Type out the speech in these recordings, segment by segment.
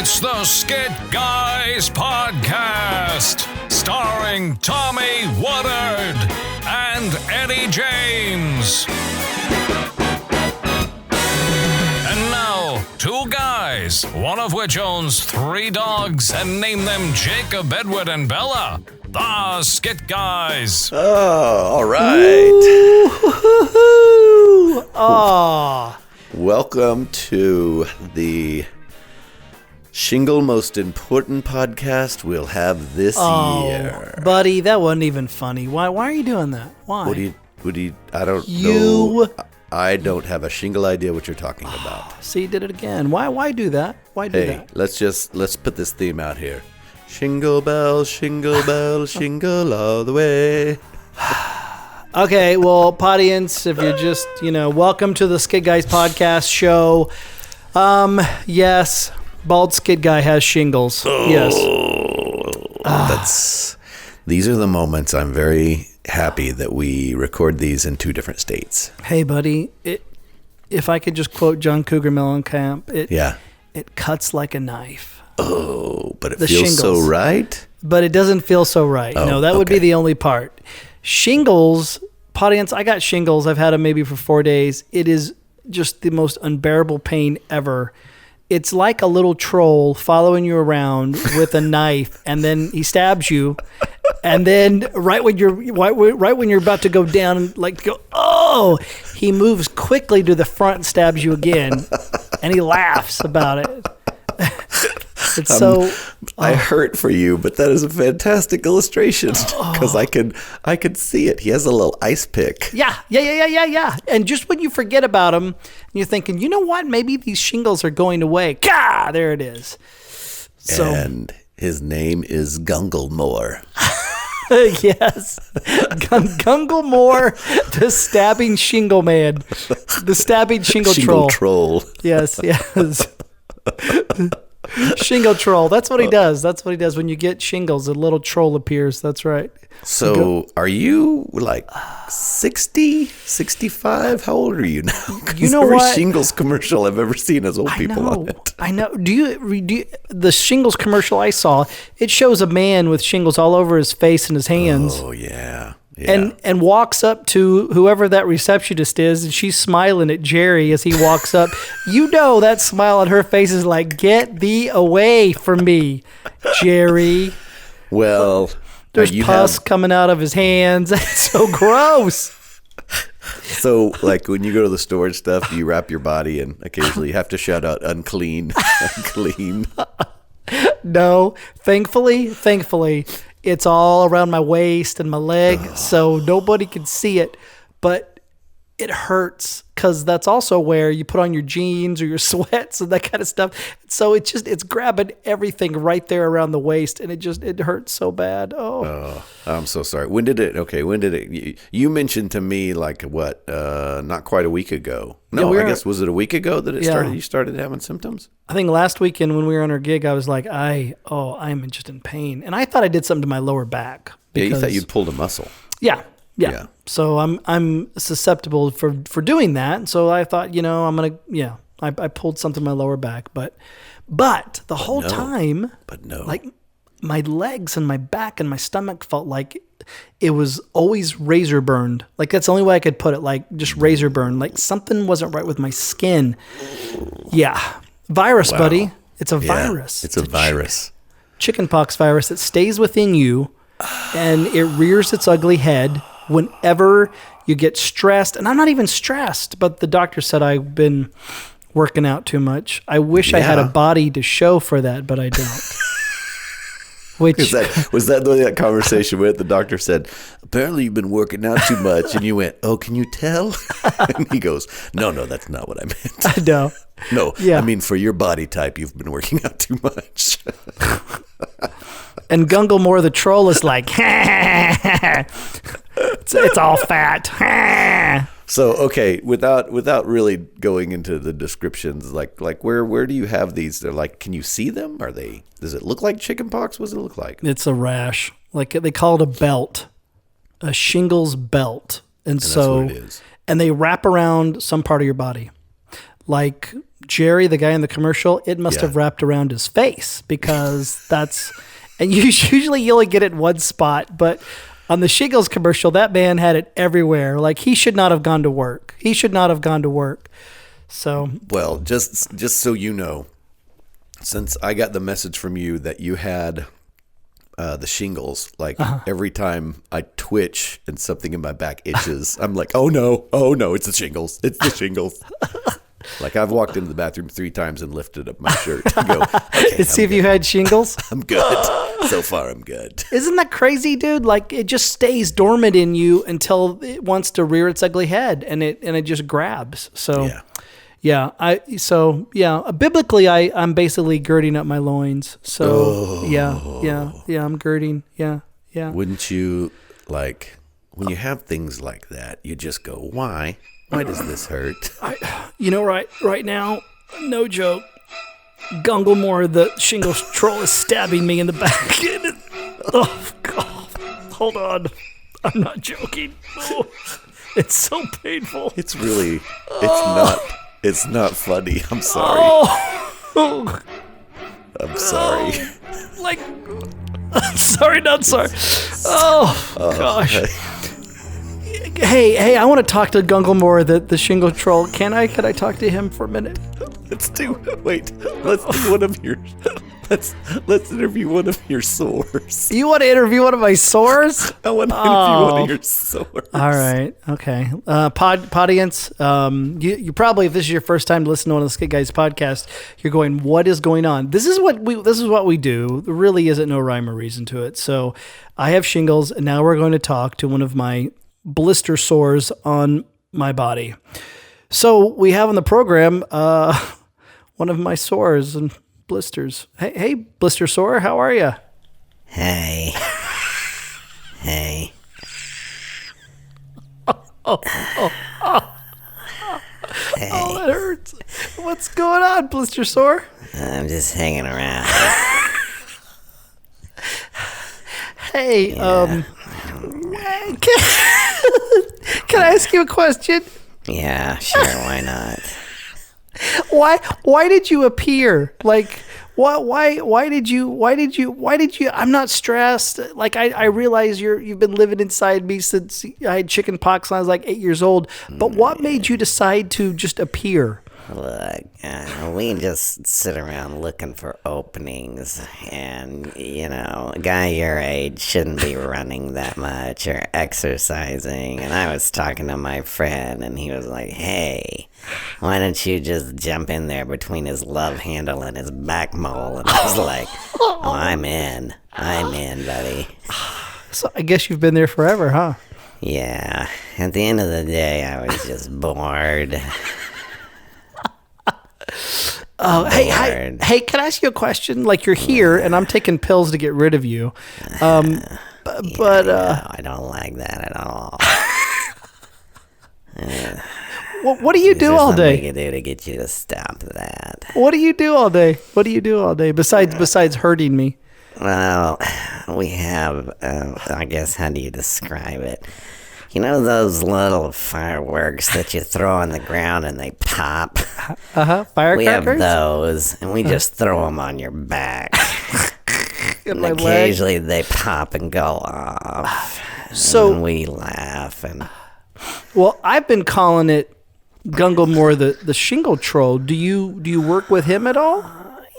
It's the Skit Guys podcast, starring Tommy Woodard and Eddie James. And now, two guys, one of which owns 3 dogs and name them Jacob, Edward, and Bella. The Skit Guys. Oh, all right. Oh. Welcome to the Shingle most important podcast we'll have this year. Buddy, that wasn't even funny. Why are you doing that? Why? I don't know. I don't have a shingle idea what you're talking about. See, you did it again. Why do that? Why do that? Let's put this theme out here. Shingle bells, shingle all the way. Okay, well, audience, if you're just, welcome to the Skit Guys podcast show. Yes, bald Skit Guy has shingles. Yes. These are the moments I'm very happy that we record these in 2 different states. Hey, buddy, if I could just quote John Cougar Mellencamp, it cuts like a knife. Oh, but it the feels shingles. so right? But it doesn't feel so right. No, that would be the only part. Shingles, audience, I got shingles. I've had them maybe for 4 days. It is just the most unbearable pain ever. It's like a little troll following you around with a knife, and then he stabs you, and then right when you're about to go down, he moves quickly to the front and stabs you again, and he laughs about it. It's I hurt for you, but that is a fantastic illustration because I could see it. He has a little ice pick. Yeah. And just when you forget about him, you're thinking, you know what? Maybe these shingles are going away. Gah! There it is. And his name is Gunglemoor. Yes. Gunglemoor, the stabbing shingle man. The stabbing shingle troll. Yes. Shingle troll. That's what he does. That's what he does. When you get shingles, a little troll appears. That's right. So are you like 60, 65? How old are you now? You know every what? Shingles commercial I've ever seen has old people on it. I know. Do you the shingles commercial I saw, it shows a man with shingles all over his face and his hands. Oh, yeah. And walks up to whoever that receptionist is, and she's smiling at Jerry as he walks up. You know that smile on her face is like, get thee away from me, Jerry. Well, there's pus coming out of his hands. That's so gross. So, like, when you go to the store and stuff, you wrap your body, and occasionally you have to shout out, unclean, unclean. No, thankfully, it's all around my waist and my leg, so nobody can see it, but it hurts because that's also where you put on your jeans or your sweats and that kind of stuff. So it's grabbing everything right there around the waist, and it hurts so bad. Oh, I'm so sorry. When did it, you mentioned to me not quite a week ago. No, I guess, was it a week ago that you started having symptoms? I think last weekend when we were on our gig, I was like, I'm just in pain. And I thought I did something to my lower back. You thought you'd pulled a muscle. Yeah. So I'm susceptible for doing that. So I thought, I pulled something in my lower back, but the whole time, like my legs and my back and my stomach felt like it was always razor burned. Like that's the only way I could put it. Like just razor burned. Like something wasn't right with my skin. Yeah. Virus, buddy. It's a virus. It's a virus. Chickenpox virus that stays within you, and it rears its ugly head whenever you get stressed. And I'm not even stressed, but the doctor said I've been working out too much. I wish I had a body to show for that, but I don't. Which was that the way that conversation went? The doctor said, apparently you've been working out too much. And you went, oh, can you tell? And he goes, no, that's not what I meant. No. No, yeah. I mean, for your body type, you've been working out too much. And Gunglemoor the troll is like, it's all fat. So, okay, without really going into the descriptions, like where do you have these? They're like, can you see them? Does it look like chickenpox? What does it look like? It's a rash. Like they call it a belt, a shingles belt. And so, that's what it is. And they wrap around some part of your body. Like Jerry, the guy in the commercial, it must have wrapped around his face because and usually you only get it in one spot, but on the Shingles commercial, that man had it everywhere. Like he should not have gone to work. So, well, just so you know, since I got the message from you that you had the shingles, like every time I twitch and something in my back itches, I'm like, oh no, it's the shingles. Like I've walked into the bathroom 3 times and lifted up my shirt to go, okay, see if you had shingles. I'm good. So far, I'm good. Isn't that crazy, dude? Like it just stays dormant in you until it wants to rear its ugly head, and it just grabs. So biblically, I'm basically girding up my loins. So I'm girding. Yeah. Wouldn't you, like, when you have things like that, you just go, why? Why does this hurt? Right now, no joke, Gunglemoor, the Shingles troll, is stabbing me in the back. Oh, God. Hold on. I'm not joking. Oh, it's so painful. It's not funny. I'm sorry. Oh. I'm sorry. Sorry, not sorry. Oh, gosh. Hey, I want to talk to Gunglemoor, the Shingle troll. Can I talk to him for a minute? Let's do one of your let's interview one of your sores. You want to interview one of my sores? I want to interview one of your sores. All right. Okay. Audience, you probably, if this is your first time to listen to one of the Skit Guys podcast, you're going, what is going on? This is what we do. There really isn't no rhyme or reason to it. So I have shingles, and now we're going to talk to one of my blister sores on my body. So we have on the program one of my sores and blisters. Hey, blister sore, how are you? Hey. Hey, that hurts. What's going on, blister sore? I'm just hanging around. Hey, can I ask you a question? Yeah, sure, why not? Why did you appear? Like, why did you? I'm not stressed. Like, I realize you've been living inside me since I had chicken pox when I was like 8 years old. But what made you decide to just appear? Look, we just sit around looking for openings, and, a guy your age shouldn't be running that much or exercising. And I was talking to my friend, and he was like, hey, why don't you just jump in there between his love handle and his back mole? And I was like, oh, I'm in, buddy. So I guess you've been there forever, huh? Yeah, at the end of the day, I was just bored. Oh, hey, can I ask you a question? Like, you're here, and I'm taking pills to get rid of you. No, I don't like that at all. What do you do all day? We can do to get you to stop that. What do you do all day? Besides hurting me? Well, we have, I guess, how do you describe it? You know those little fireworks that you throw on the ground and they pop? Firecrackers? We have those, and we just throw them on your back. And occasionally they pop and go off. And we laugh. Well, I've been calling it Gunglemoor, the Shingle troll. Do you work with him at all?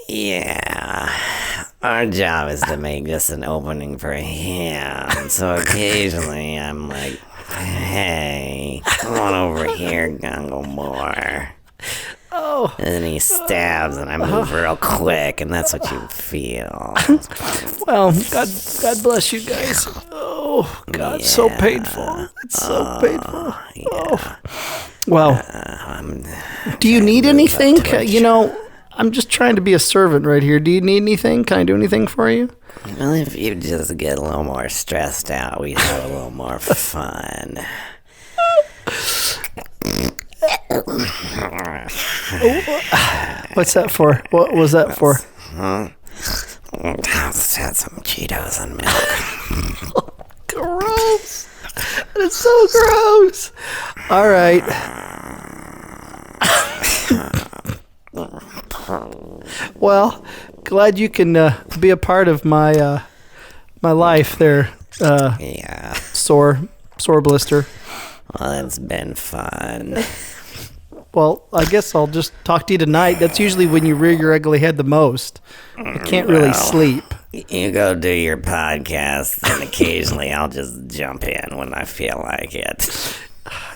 Yeah. Our job is to make this an opening for him. So occasionally I'm like, hey, come on over here, Gunglemoor. Oh. And then he stabs, and I move real quick, and that's what you feel. Well, God bless you guys. Oh, God, so painful. It's so painful. Yeah. Oh. Well, do you need anything? I'm just trying to be a servant right here. Do you need anything? Can I do anything for you? Well, if you just get a little more stressed out, we'd have a little more fun. What's that for? What was that for? Just had some Cheetos and milk. Gross. It's so gross. All right. Well, glad you can be a part of my my life there. Yeah. Sore blister. Well, it's been fun. Well, I guess I'll just talk to you tonight. That's usually when you rear your ugly head the most. I can't really sleep. You go do your podcast, and occasionally I'll just jump in when I feel like it.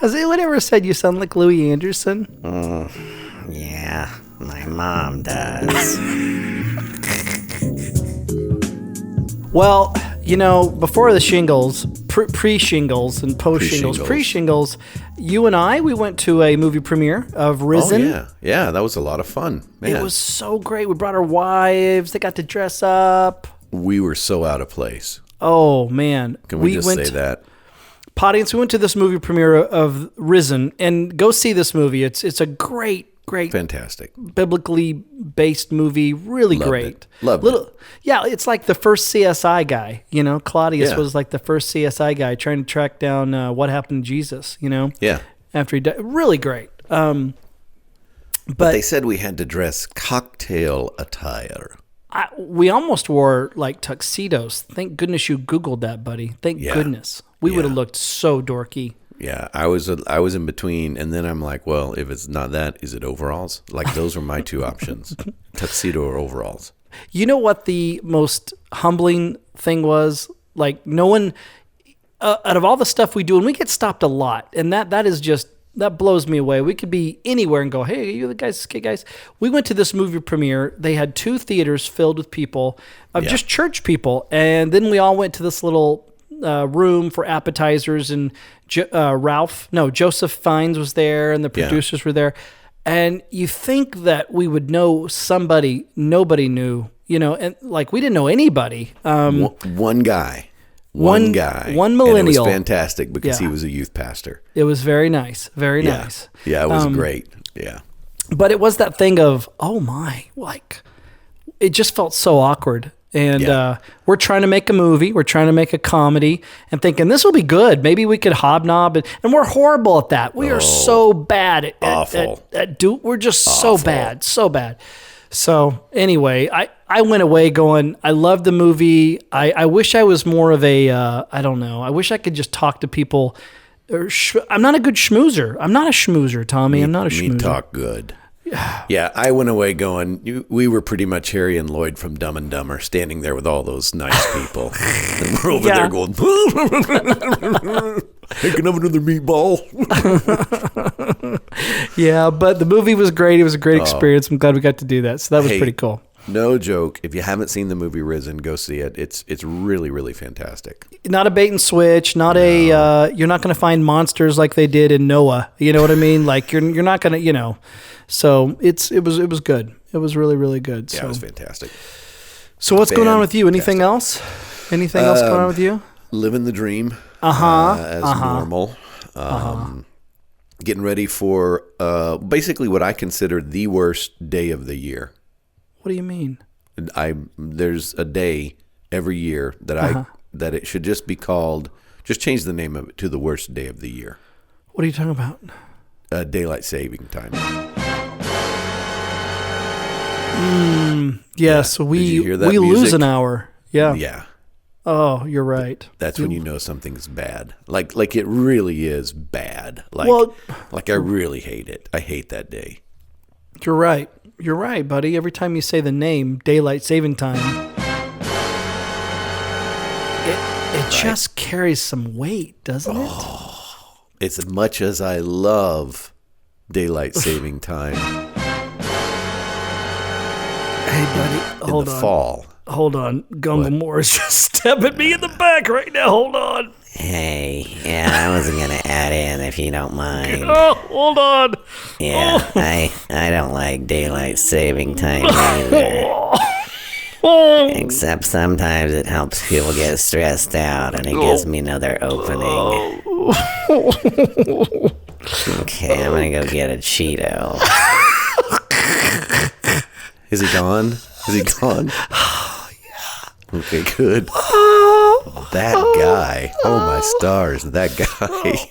Has anyone ever said you sound like Louis Anderson? Yeah, my mom does. Well, you know, before the shingles, pre-shingles and post-shingles, pre-shingles, you and I, we went to a movie premiere of Risen. Oh, yeah. Yeah, that was a lot of fun. Man. It was so great. We brought our wives. They got to dress up. We were so out of place. Oh, man. Can we just say that? Audience, we went to this movie premiere of Risen, and go see this movie. It's a great, fantastic, biblically based movie. Really great. Loved it. Yeah, it's like the first CSI guy. You know, Claudius was like the first CSI guy trying to track down what happened to Jesus. You know, after he died. Really great. But they said we had to dress cocktail attire. We almost wore like tuxedos. Thank goodness you Googled that, buddy. Thank goodness. We would have looked so dorky. Yeah, I was in between, and then I'm like, well, if it's not that, is it overalls? Like, those were my two options, tuxedo or overalls. You know what the most humbling thing was? Like, no one, out of all the stuff we do, and we get stopped a lot, and that is just, that blows me away. We could be anywhere and go, hey, you the guys, Skit Guys. We went to this movie premiere. They had 2 theaters filled with people, just church people, and then we all went to this little room for appetizers, and Joseph Fiennes was there, and the producers were there, and you think that we would know somebody nobody knew, you know, and like we didn't know anybody. One guy, one millennial, and it was fantastic because he was a youth pastor. It was very nice, nice. Yeah, it was great. Yeah, but it was that thing of, oh my, like it just felt so awkward. And we're trying to make a movie. We're trying to make a comedy and thinking this will be good. Maybe we could hobnob. And we're horrible at that. We are so bad we're just so bad. So anyway, I went away going, I love the movie. I wish I was more of a, I don't know. I wish I could just talk to people. I'm not a good schmoozer. I'm not a schmoozer, Tommy. I'm not a schmoozer. Me talk good. Yeah, I went away going, we were pretty much Harry and Lloyd from Dumb and Dumber, standing there with all those nice people. And we're over there going, hey, can I have another meatball? Yeah, but the movie was great. It was a great experience. I'm glad we got to do that. So that was pretty cool. No joke. If you haven't seen the movie Risen, go see it. It's really, really fantastic. Not a bait and switch. Not a. You're not going to find monsters like they did in Noah. You know what I mean? Like you're not going to. You know. So it was good. It was really, really good. Yeah, it was fantastic. So what's going on with you? Anything else? Anything else going on with you? Living the dream. As normal. Getting ready for basically what I consider the worst day of the year. What do you mean? There's a day every year that that it should just be called. Just change the name of it to the worst day of the year. What are you talking about? Daylight saving time. Yes, we lose an hour. Yeah. Yeah. Oh, you're right. That's when you know something's bad. Like it really is bad. Like I really hate it. I hate that day. You're right. You're right, buddy. Every time you say the name daylight saving time, it just carries some weight, doesn't it? As much as I love daylight saving time. Hey, buddy, hold on. Fall. Hold on. Gunglemoor is just stabbing me in the back right now. Hold on. Hey, I wasn't going to add in if you don't mind. Oh, hold on. Yeah, I don't like daylight saving time either. Except sometimes it helps people get stressed out and it gives me another opening. Okay, I'm going to go get a Cheeto. Is he gone? Oh, yeah. Okay, good. That guy. Oh, my stars. That guy.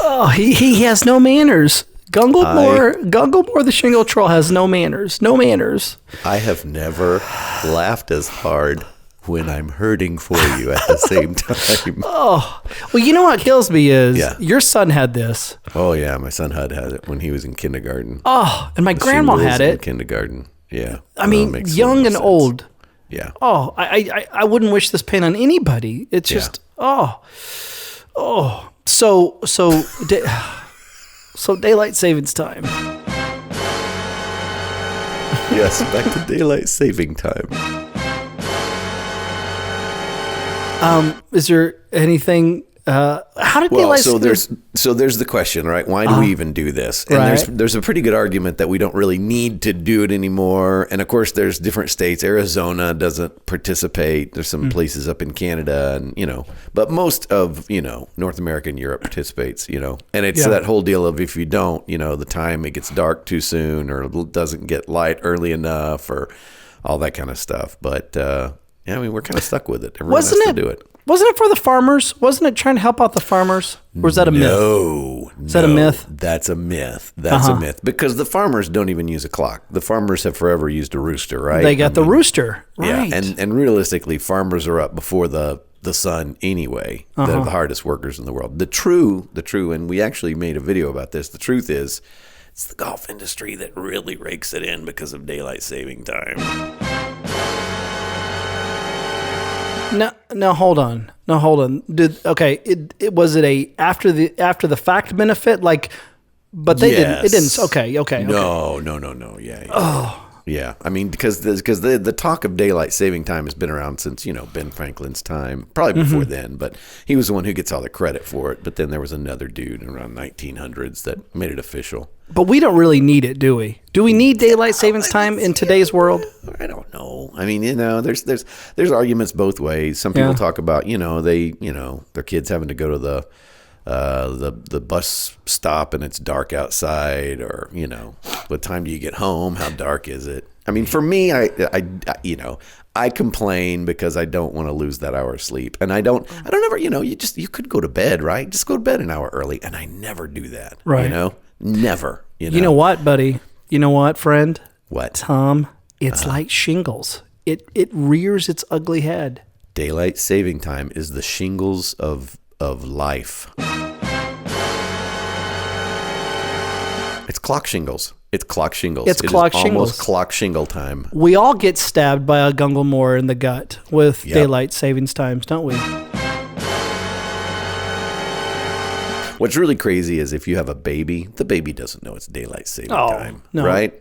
Oh, he has no manners. Gunglemoor, the Shingle Troll, has no manners. No manners. I have never laughed as hard when I'm hurting for you at the same time. Oh, well, you know what kills me is your son had this. Oh, yeah. My son had it when he was in kindergarten. Oh, and my grandma had it. In kindergarten. Yeah. I mean, young and sense. old. Yeah. Oh, I wouldn't wish this pain on anybody. It's just, So daylight savings time. Yes, back to daylight saving time. Is there anything? How did daylight? There's the question, right? Why do we even do this? And there's a pretty good argument that we don't really need to do it anymore. And of course, there's different states. Arizona doesn't participate. There's some places up in Canada, and but most of North America and Europe participates. And it's that whole deal of if you don't, the time it gets dark too soon, or doesn't get light early enough, or all that kind of stuff. But we're kind of stuck with it. Everyone has to do it. Wasn't it for the farmers? Wasn't it trying to help out the farmers? Or is that a myth? No. Is that a myth? That's a myth. That's a myth. Because the farmers don't even use a clock. The farmers have forever used a rooster, right? They got the rooster. Right. Yeah. And realistically, farmers are up before the sun anyway. They're the hardest workers in the world. The true, and we actually made a video about this. The truth is, it's the golf industry that really rakes it in because of daylight saving time. No, hold on. It was a after the fact benefit, but they didn't. It didn't. Okay. No. Yeah. Oh. Yeah. I mean, because the talk of daylight saving time has been around since Ben Franklin's time, probably before then. But he was the one who gets all the credit for it. But then there was another dude around 1900s that made it official. But we don't really need it, do we? Do we need daylight savings time in today's world? I don't know. I mean, there's arguments both ways. Some people talk about their kids having to go to the bus stop and it's dark outside, or what time do you get home? How dark is it? I mean, for me, I complain because I don't want to lose that hour of sleep, and I don't ever, you could go to bed, right? Just go to bed an hour early, and I never do that, right? Never. You know what, buddy? You know what, friend? What? Tom, it's like shingles. It rears its ugly head. Daylight saving time is the shingles of life. It's clock shingles. It's clock shingles. It's clock shingles. Almost clock shingle time. We all get stabbed by a Gunglemoor in the gut with daylight savings times, don't we? What's really crazy is if you have a baby, the baby doesn't know it's daylight saving time, right?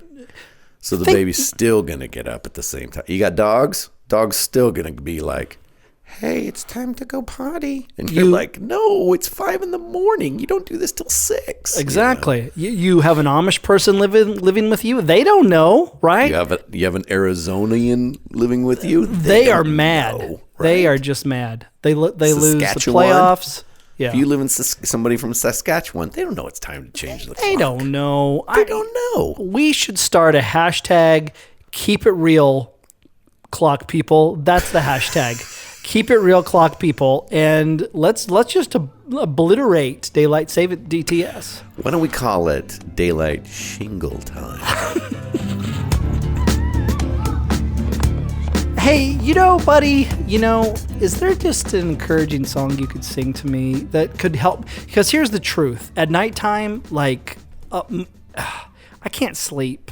So the baby's still going to get up at the same time. You got dogs? Dogs still going to be like, hey, it's time to go potty. And you're like, no, it's 5 a.m. You don't do this till 6. Exactly. You have an Amish person living with you. They don't know, right? You have an Arizonian living with you. They are mad. Know, right? They are just mad. They lose the playoffs. Yeah. If you live in somebody from Saskatchewan, they don't know it's time to change the clock. They don't know. They don't know. We should start a hashtag, keep it real, clock people. That's the hashtag. Keep it real, clock people, and let's just obliterate daylight saving DTS. Why don't we call it daylight shingle time? Hey, buddy, is there just an encouraging song you could sing to me that could help? Because here's the truth: at nighttime, I can't sleep.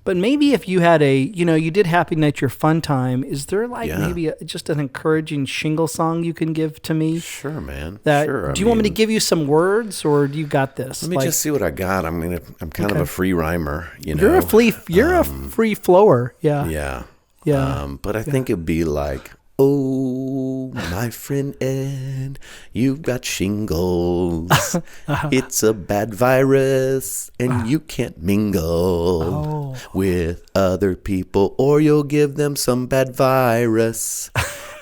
But maybe if you had you did Happy Night Your Fun Time, is there maybe just an encouraging shingle song you can give to me? Sure, man. Do you want me to give you some words, or do you got this? Let me just see what I got. I'm kind of a free rhymer, You're a free flower. Yeah. Yeah. But I think it'd be like, oh, my friend Ed, you've got shingles. It's a bad virus, and you can't mingle with other people, or you'll give them some bad virus.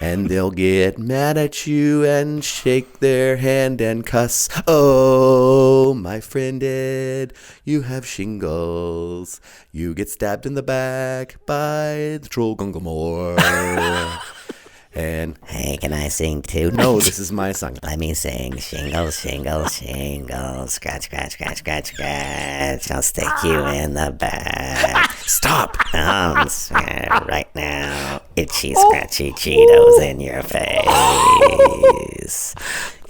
And they'll get mad at you and shake their hand and cuss. Oh, my friend Ed, you have shingles. You get stabbed in the back by the troll Gunglemoor. And hey, can I sing too? no, this is my song. Let me sing. Shingles, shingles, shingles. Scratch, scratch, scratch, scratch, scratch. I'll stick you in the back. Stop. Right now. Itchy, scratchy Cheetos in your face.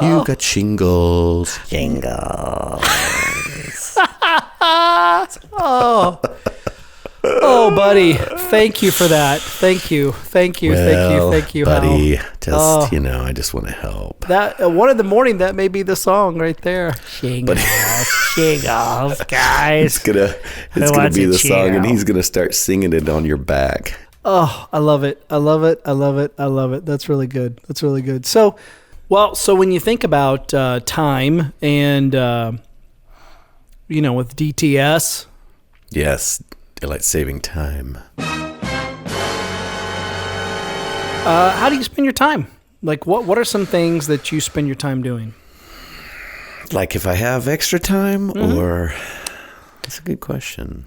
You got shingles. Jingles. Oh, buddy. Thank you for that. Thank you. Thank you. Thank you, buddy. Hal. I just want to help. That 1 in the morning, that may be the song right there. Shingles, shingles, guys. It's gonna be the song, and he's gonna start singing it on your back. Oh, I love it. I love it. I love it. I love it. That's really good. That's really good. So when you think about time and, with DTS. Yes, daylight saving time. How do you spend your time? Like, what are some things that you spend your time doing? Like if I have extra time, or... That's a good question.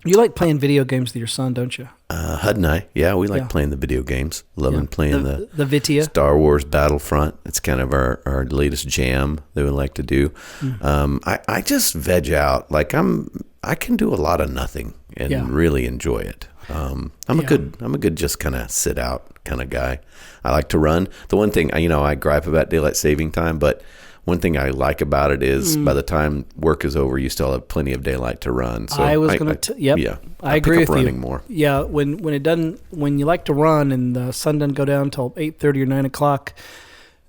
You like playing video games with your son, don't you? Hud and I, we like playing the video games. Loving playing the Vitia. Star Wars Battlefront. It's kind of our latest jam that we like to do. I just veg out. Like I can do a lot of nothing and really enjoy it. I'm a good just kind of sit out kind of guy. I like to run. The one thing I gripe about daylight saving time, but one thing I like about it is by the time work is over, you still have plenty of daylight to run. So I was going to, I agree with running you. More. Yeah, when you like to run and the sun doesn't go down until 8:30 or 9 o'clock,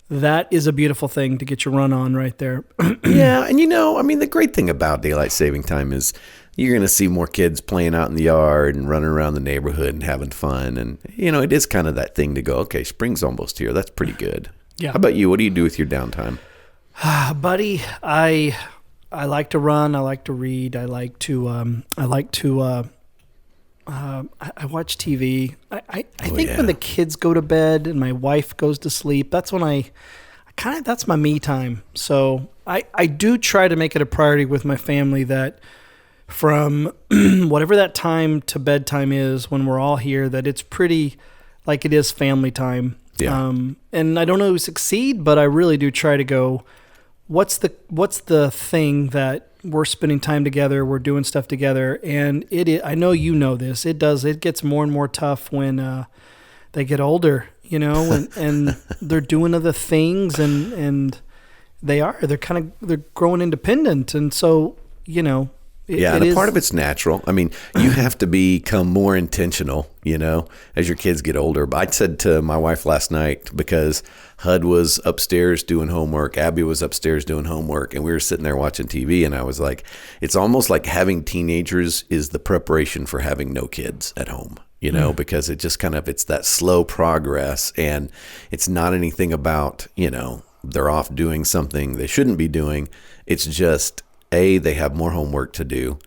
that is a beautiful thing to get your run on right there. Yeah, and the great thing about daylight saving time is you're going to see more kids playing out in the yard and running around the neighborhood and having fun. And, it is kind of that thing to go, okay, spring's almost here. That's pretty good. Yeah. How about you? What do you do with your downtime? Buddy, I like to run. I like to read. I like to I watch TV. I think when the kids go to bed and my wife goes to sleep, that's when that's my me time. So I do try to make it a priority with my family that from whatever that time to bedtime is when we're all here, that it's pretty like it is family time. Yeah. And I don't know if we succeed, but I really do try to go, what's the thing that we're spending time together, we're doing stuff together, and I know you know this. It gets more and more tough when they get older, and they're doing other things, and they're growing independent, and so and part of it's natural. I mean, you have to become more intentional, as your kids get older. But I said to my wife last night, because Hud was upstairs doing homework, Abby was upstairs doing homework, and we were sitting there watching TV, and I was like, it's almost like having teenagers is the preparation for having no kids at home, because it just it's that slow progress, and it's not anything about, they're off doing something they shouldn't be doing. It's just, A, they have more homework to do,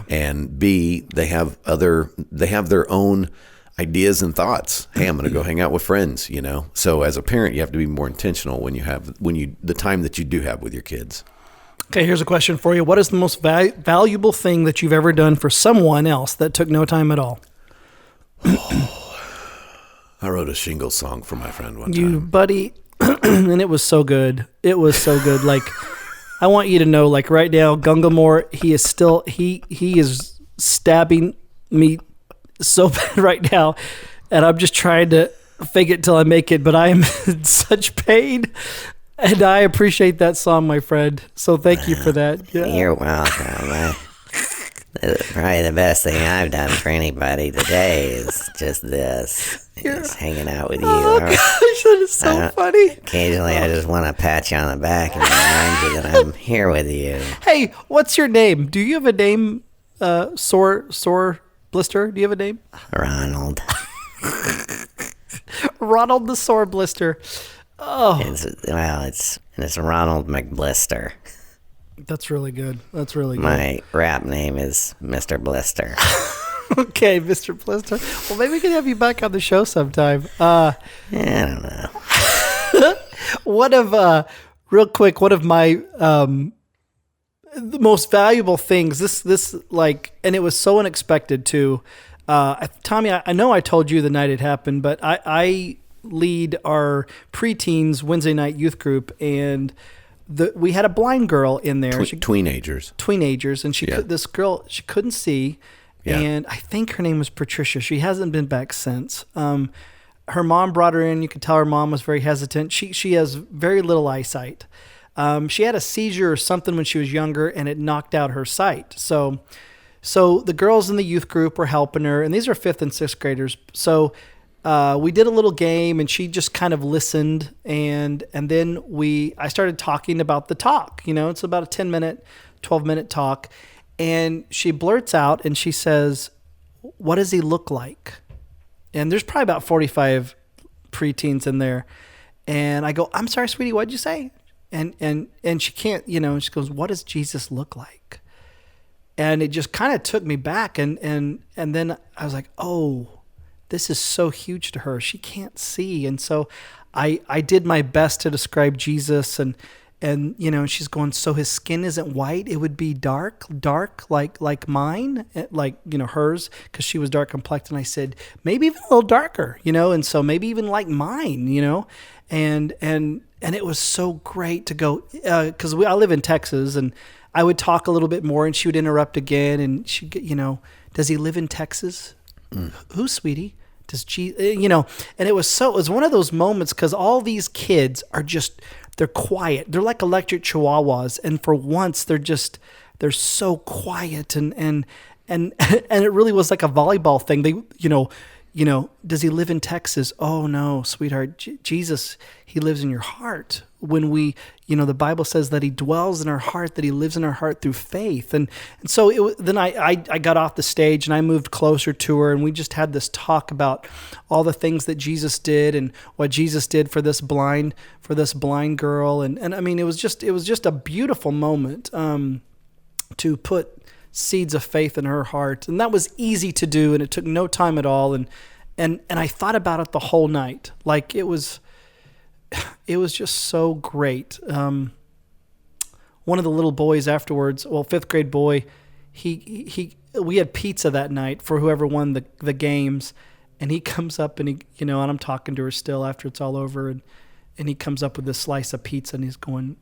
and B, they have their own ideas and thoughts. Hey, I'm going to go hang out with friends, So as a parent, you have to be more intentional the time that you do have with your kids. Okay, here's a question for you. What is the most valuable thing that you've ever done for someone else that took no time at all? I wrote a Shingle song for my friend one time. You, buddy, and it was so good. It was so good. Like, I want you to know, like right now, Gunglemoor, he is still, he is stabbing me so bad right now, and I'm just trying to fake it till I make it, but I am in such pain, and I appreciate that song, my friend. So thank you for that. Yeah. You're welcome. Probably the best thing I've done for anybody today is just this. Just hanging out with you. Oh, gosh, that is so funny. Occasionally, I just want to pat you on the back and remind you that I'm here with you. Hey, what's your name? Do you have a name? Sore Blister? Do you have a name? Ronald. Ronald the Sore Blister. Oh. It's Ronald McBlister. That's really good. That's really good. My rap name is Mr. Blister. Okay, Mr. Blister. Well, maybe we can have you back on the show sometime. I don't know. Real quick, one of my the most valuable things, this and it was so unexpected too. Tommy, I know I told you the night it happened, but I lead our preteens Wednesday night youth group, and we had a blind girl in there. Tweenagers, and this girl, she couldn't see, and I think her name was Patricia. She hasn't been back since. Her mom brought her in. You could tell her mom was very hesitant. She has very little eyesight. She had a seizure or something when she was younger, and it knocked out her sight. So the girls in the youth group were helping her, and these are 5th and 6th graders. So we did a little game, and she just kind of listened, and then I started talking about the talk. It's about a 10-minute, 12-minute talk, and she blurts out, and she says, "What does he look like?" And there's probably about 45 preteens in there, and I go, "I'm sorry, sweetie, what'd you say?" And she can't, she goes, "What does Jesus look like?" And it just kind of took me back, and then I was like, oh, this is so huge to her. She can't see. And so I did my best to describe Jesus, and she's going, "So his skin isn't white, it would be dark like mine, like hers, because she was dark complected." And I said, maybe even a little darker, and so maybe even like mine, and it was so great to go, because I live in Texas, and I would talk a little bit more, and she would interrupt again, and she'd get, "Does he live in Texas?" "Who, sweetie? Does and it was one of those moments, because all these kids are they're quiet. They're like electric chihuahuas, and for once they're so quiet, and it really was like a volleyball thing. They "Does he live in Texas?" "Oh no, sweetheart, Jesus, he lives in your heart. When we, the Bible says that he dwells in our heart, that he lives in our heart through faith." And so then I got off the stage, and I moved closer to her, and we just had this talk about all the things that Jesus did, and what Jesus did for this blind girl. And I mean, it was just a beautiful moment, to put seeds of faith in her heart. And that was easy to do, and it took no time at all. And I thought about it the whole night. Like it was just so great. One of the little boys afterwards, 5th grade boy, we had pizza that night for whoever won the games. And he comes up, and and I'm talking to her still after it's all over. And he comes up with this slice of pizza, and he's going,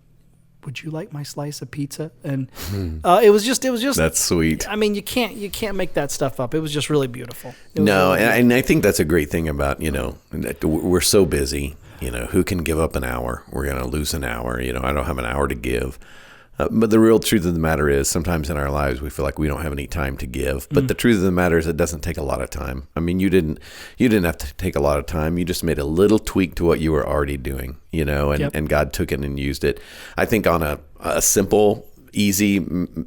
"Would you like my slice of pizza?" And it was just that's sweet. I mean, you can't make that stuff up. It was just really beautiful. No, and I think that's a great thing about, that we're so busy. Who can give up an hour? We're going to lose an hour. I don't have an hour to give. But the real truth of the matter is, sometimes in our lives we feel like we don't have any time to give. But the truth of the matter is, it doesn't take a lot of time. I mean, you didn't have to take a lot of time. You just made a little tweak to what you were already doing, and God took it and used it. I think on a simple, easy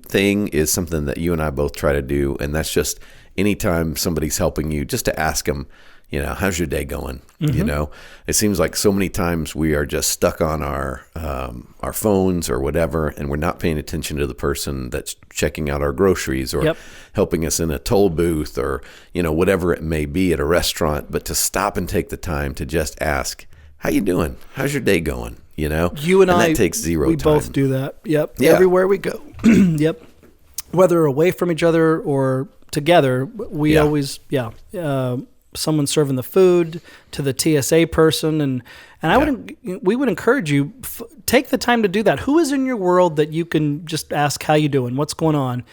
thing is something that you and I both try to do, and that's just anytime somebody's helping you, just to ask them, how's your day going? It seems like so many times we are just stuck on our phones or whatever, and we're not paying attention to the person that's checking out our groceries or helping us in a toll booth or, whatever it may be at a restaurant. But to stop and take the time to just ask, "How you doing? How's your day going?" You and I, that takes zero we time. Both do that. Yep. Yeah. Everywhere we go. Yep. Whether away from each other or together, we always, someone serving the food to the TSA person. And we would encourage you, take the time to do that. Who is in your world that you can just ask, "How you doing? What's going on?"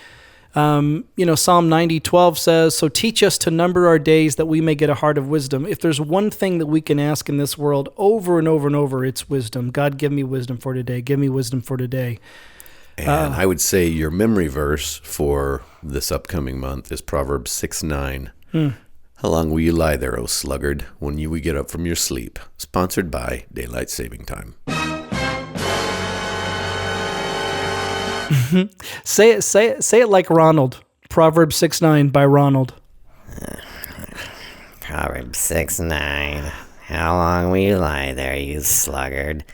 Psalm 90:12 says, "So teach us to number our days that we may get a heart of wisdom." If there's one thing that we can ask in this world over and over and over, it's wisdom. God, give me wisdom for today. Give me wisdom for today. And I would say your memory verse for this upcoming month is Proverbs 6:9. "How long will you lie there, O sluggard, when you will get up from your sleep?" Sponsored by Daylight Saving Time. Say it like Ronald. Proverbs 6:9 by Ronald. Proverbs 6:9. "How long will you lie there, you sluggard?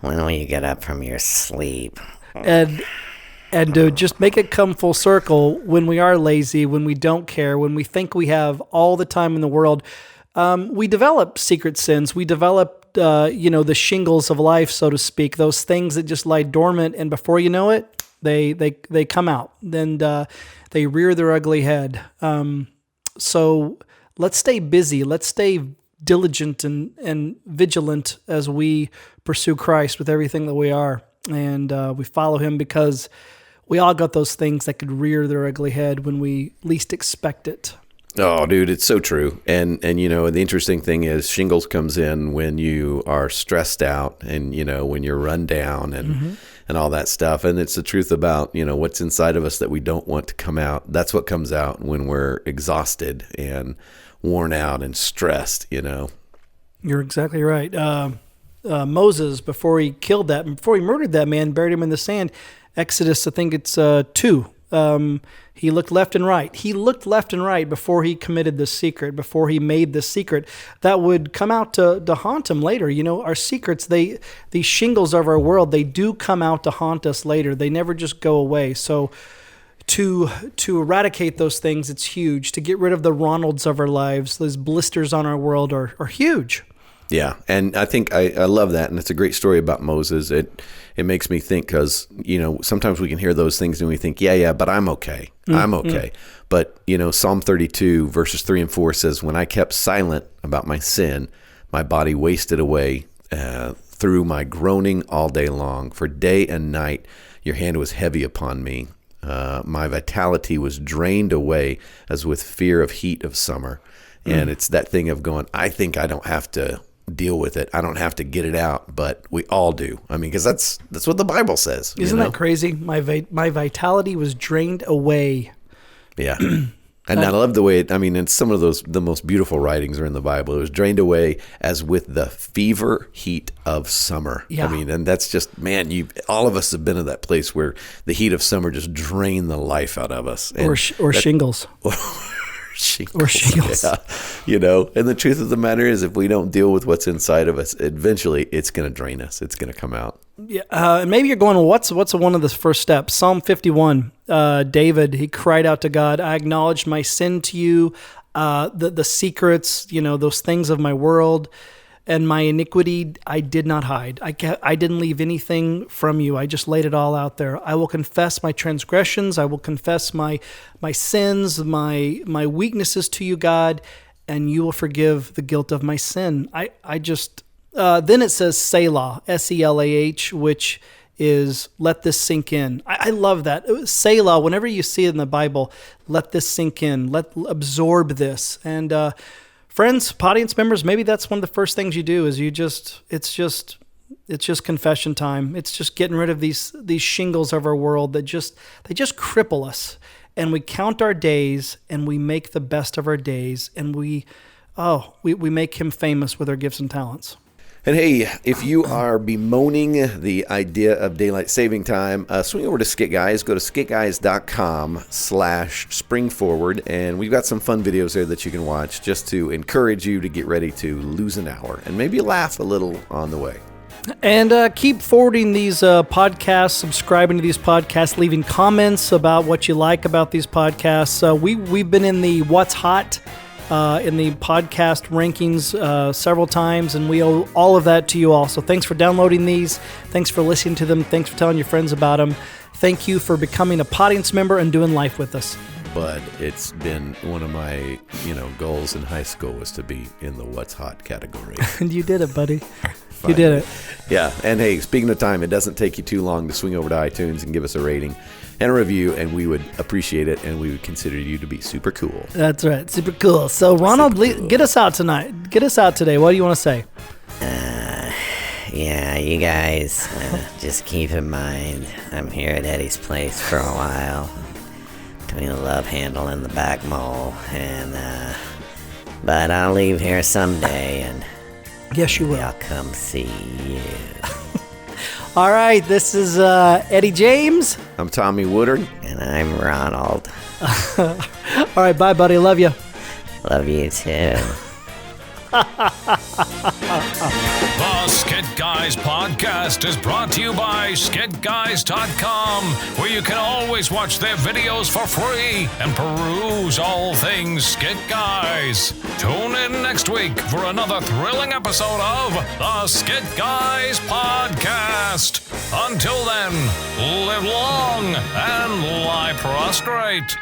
When will you get up from your sleep?" And to just make it come full circle, when we are lazy, when we don't care, when we think we have all the time in the world, we develop secret sins. We develop, the shingles of life, so to speak, those things that just lie dormant, and before you know it, they come out. Then they rear their ugly head. So let's stay busy. Let's stay diligent and vigilant as we pursue Christ with everything that we are. And we follow him because we all got those things that could rear their ugly head when we least expect it. Oh, dude, it's so true. And you know, the interesting thing is shingles comes in when you are stressed out and, you know, when you're run down and all that stuff. And it's the truth about, you know, what's inside of us that we don't want to come out. That's what comes out when we're exhausted and worn out and stressed, you know. You're exactly right. Moses, before he murdered that man, buried him in the sand. Exodus, I think it's 2. He looked left and right. He looked left and right before he committed this secret, before he made this secret that would come out to haunt him later. You know, our secrets, these shingles of our world, they do come out to haunt us later. They never just go away. So to eradicate those things, it's huge. To get rid of the Ronalds of our lives, those blisters on our world are huge. Yeah, and I think I love that, and it's a great story about Moses. It makes me think because, you know, sometimes we can hear those things and we think, yeah, but I'm okay. I'm okay. But, you know, Psalm 32 verses 3 and 4 says, when I kept silent about my sin, my body wasted away through my groaning all day long. For day and night your hand was heavy upon me. My vitality was drained away as with fear of heat of summer. And it's that thing of going, I think I don't have to deal with it. I don't have to get it out, but we all do. I mean, because that's what the Bible says. Isn't that crazy? My vitality was drained away. Yeah. And I love the way it's some of the most beautiful writings are in the Bible. It was drained away as with the fever heat of summer. Yeah. I mean, and that's just, man, all of us have been in that place where the heat of summer just drained the life out of us. Or shingles. Shingles. Or shingles. Yeah. You know, and the truth of the matter is if we don't deal with what's inside of us, eventually it's going to drain us. It's going to come out. Yeah. And maybe you're going, well, what's one of the first steps? Psalm 51, David, he cried out to God, I acknowledged my sin to you, the secrets, you know, those things of my world. And my iniquity I did not hide. I didn't leave anything from you. I just laid it all out there. I will confess my transgressions. I will confess my sins, my weaknesses to you, God, and you will forgive the guilt of my sin. Then it says Selah, S-E-L-A-H, which is let this sink in. I love that. Selah, whenever you see it in the Bible, let this sink in. Absorb this. And friends, audience members, maybe that's one of the first things you do is it's just confession time. It's just getting rid of these shingles of our world that they just cripple us. And we count our days and we make the best of our days and we make him famous with our gifts and talents. And hey, if you are bemoaning the idea of daylight saving time, swing over to Skit Guys. Go to skitguys.com/springforward, and we've got some fun videos there that you can watch just to encourage you to get ready to lose an hour and maybe laugh a little on the way. And keep forwarding these podcasts, subscribing to these podcasts, leaving comments about what you like about these podcasts. We've been in the What's Hot in the podcast rankings several times, and we owe all of that to you all. So thanks for downloading these. Thanks for listening to them. Thanks for telling your friends about them. Thank you for becoming a audience member and doing life with us. But it's been one of my, goals in high school was to be in the What's Hot category. And you did it, buddy. You did it. Yeah. And hey, speaking of time, it doesn't take you too long to swing over to iTunes and give us a rating and a review, and we would appreciate it, and we would consider you to be super cool. That's right. Super cool. So, Ronald, get us out tonight. Get us out today. What do you want to say? Yeah, you guys, just keep in mind, I'm here at Eddie's place for a while, between the love handle and the back mole, but I'll leave here someday, and yes, you will. I'll come see you. All right, this is Eddie James. I'm Tommy Woodard. And I'm Ronald. All right, bye, buddy. Love you. Love you, too. The Skit Guys podcast is brought to you by skitguys.com, where you can always watch their videos for free and peruse all things Skit Guys. Tune in next week for another thrilling episode of the Skit Guys podcast. Until then, live long and lie prostrate.